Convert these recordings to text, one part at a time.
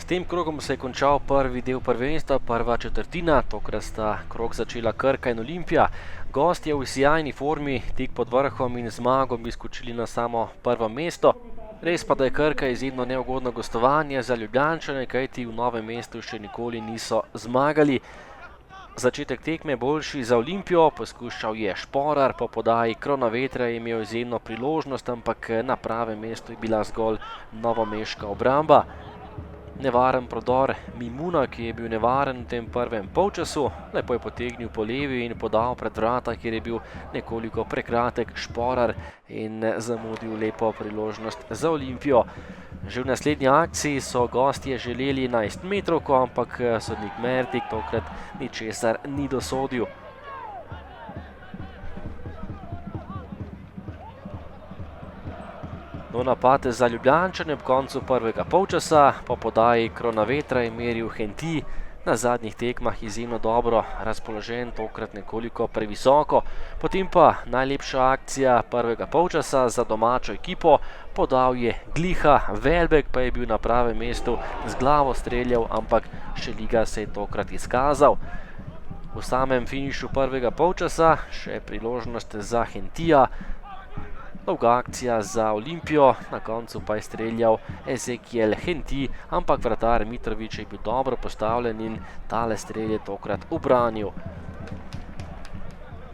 S tem krogom se je končal prvi del prvenstva, prva četrtina, tokrat sta krog začela Krka in Olimpija. Gostje v sijajni formi, tik pod vrhom in zmago bi skočili na samo prvo mesto. Res pa, da je Krka izjemno neugodno gostovanje za Ljubljančane, kajti v Novem mestu še nikoli niso zmagali. Začetek tekme boljši za Olimpijo, poskušal je Šporar, po podaji Kronavetra je imel izjemno priložnost, ampak na pravem mestu je bila zgolj novomeška obramba. Nevaren prodor Mimuna, ki je bil nevaren v tem prvem polčasu, lepo je potegnil po levi in podal pred vrata, kjer je bil nekoliko prekratek Šporar in zamudil lepo priložnost za Olimpijo. Že v naslednji akciji so gostje želeli 11 metrovko, ampak sodnik Mertik tokrat ničesar ni dosodil. No, napad za Ljubljančane ob koncu prvega polčasa, po podaji Kronavetra je meril Henti, na zadnjih tekmah izjemno dobro razpoložen, tokrat nekoliko previsoko. Potem pa najlepša akcija prvega polčasa za domačo ekipo, podal je Gliha, Velbek pa je bil na pravem mestu, z glavo streljal, ampak Šeliga se je tokrat izkazal. V samem finišu prvega polčasa še priložnost za Hentija, dolga akcija za Olimpijo, na koncu pa je streljal Ezekiel Henti, ampak vratar Mitrović je bil dobro postavljen in tale strel je tokrat ubranil.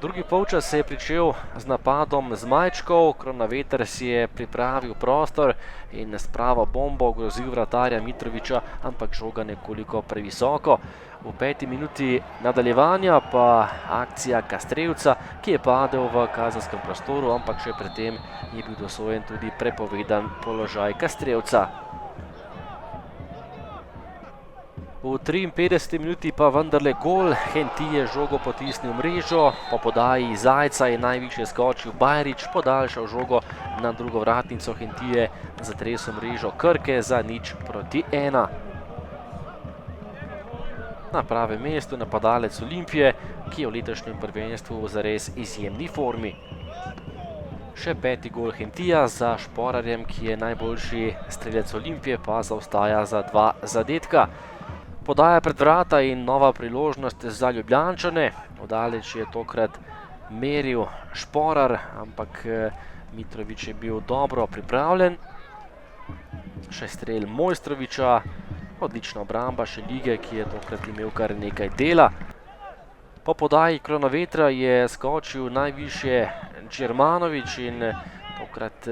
Drugi polčas se je pričel z napadom Zmajčkov, Kronaveter si je pripravil prostor in s pravo bombo grozil vratarja Mitrovića, ampak žoga nekoliko previsoko. V 5. minuti nadaljevanja pa akcija Kastrevca, ki je padel v kazenskem prostoru, ampak še predtem je bil dosojen tudi prepovedan položaj Kastrevca. V 53. minuti pa vendarle gol, Henti je žogo potisnil v mrežo, po podaji Zajca je najvišje skočil Bajrić, podaljšal žogo na drugo vratnico, Henti je zatresel mrežo Krke za 0:1. Na pravem mestu napadalec Olimpije, ki je v letošnjem prvenstvu v zares izjemni formi. Še 5. gol Hentija za Šporarjem, ki je najboljši strelec Olimpije, pa zaostaja za 2 zadetka. Podaja pred vrata in nova priložnost za Ljubljančane. Odaleč je tokrat meril Šporar, ampak Mitrović je bil dobro pripravljen. Še strel Mojstrovića, odlična obramba Šelige, ki je tokrat imel kar nekaj dela. Po podaji Kronavetra je skočil najvišje Džermanović in tokrat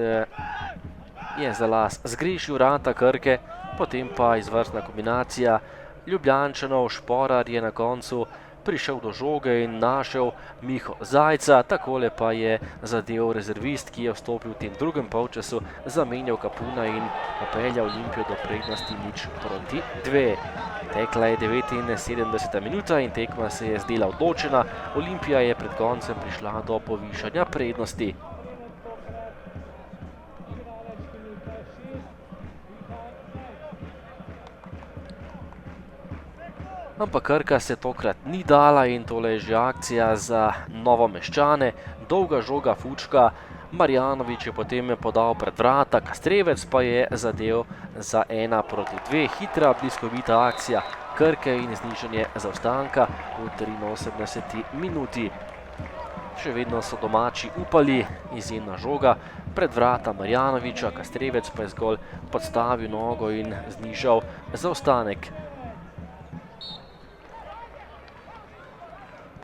je za las zgrešil vrata Krke, potem pa izvrstna kombinacija Ljubljančanov. Šporar je na koncu prišel do žoge in našel Miho Zajca, takole pa je zadel rezervist, ki je vstopil v tem drugem polčasu, zamenjal Kapuna in popeljal Olimpijo do prednosti 0:2. Tekla je 79. minuta in tekma se je zdela odločena, Olimpija je pred koncem prišla do povišanja prednosti. Ampak Krka se tokrat ni dala in tole je že akcija za Novomeščane. Dolga žoga Fučka, Marjanović je potem podal pred vrata, Kastrevec pa je zadel za 1:2. Hitra, bliskovita akcija Krke in znižanje zaostanka v 83. minuti. Še vedno so domači upali, izjemna žoga pred vrata Marjanovića, Kastrevec pa je zgolj podstavil nogo in znižal zaostanek.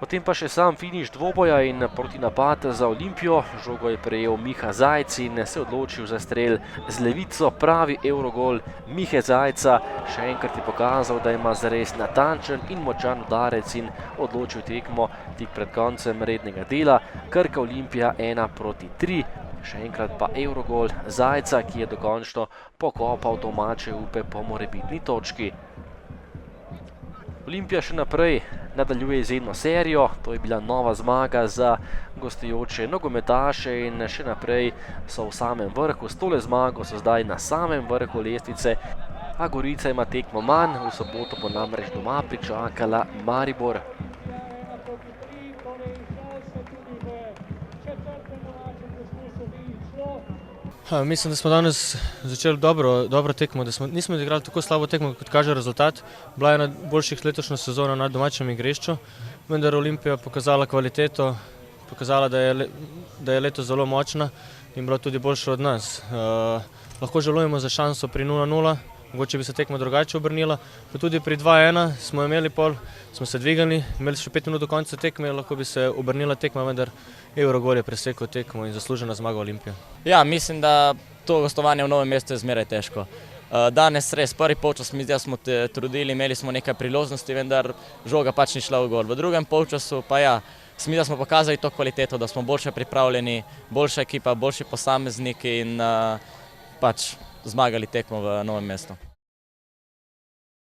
Potem pa še sam finiš dvoboja in protinapad za Olimpijo. Žogo je prejel Miha Zajc in se odločil za strel z levico, pravi evrogol Mihe Zajca. Še enkrat je pokazal, da ima zares natančen in močan udarec in odločil tekmo tik pred koncem rednega dela. Krka Olimpija 1:3. Še enkrat pa evrogol Zajca, ki je dokončno pokopal domače upe po morebitni točki. Olimpija še naprej nadaljuje izjemno serijo, to je bila nova zmaga za gostujoče nogometaše in še naprej so v samem vrhu. S tole zmago so zdaj na samem vrhu lestvice, a Gorica ima tekmo manj, v soboto bo namreč doma pričakala Maribor. Mislim, da smo danes začeli dobro tekmo, da nismo igrali tako slabo tekmo, kot kaže rezultat. Bila je ena boljših letošnjo sezono na domačem igrišču, vendar Olimpija pokazala kvaliteto, pokazala, da je letos zelo močna in bila tudi boljša od nas. Lahko žalujemo za šanso pri 0:0, mogoče bi se tekma drugače obrnila, pa tudi pri 2:1 smo imeli smo se dvigali, imeli še 5 minut do konca tekme, lahko bi se obrnila tekma, vendar Evrogol je presekal tekmo in zaslužena zmaga Olimpije. Ja, mislim, da to gostovanje v Novem mestu je zmeraj težko. Danes res prvi polčas mi zdi, da smo te trudili, imeli smo nekaj priložnosti, vendar žoga pač ni šla v gol. V drugem polčasu pa ja, mi da smo pokazali to kvaliteto, da smo boljše pripravljeni, boljša ekipa, boljši posamezniki in pač zmagali tekmo v Novem mestu.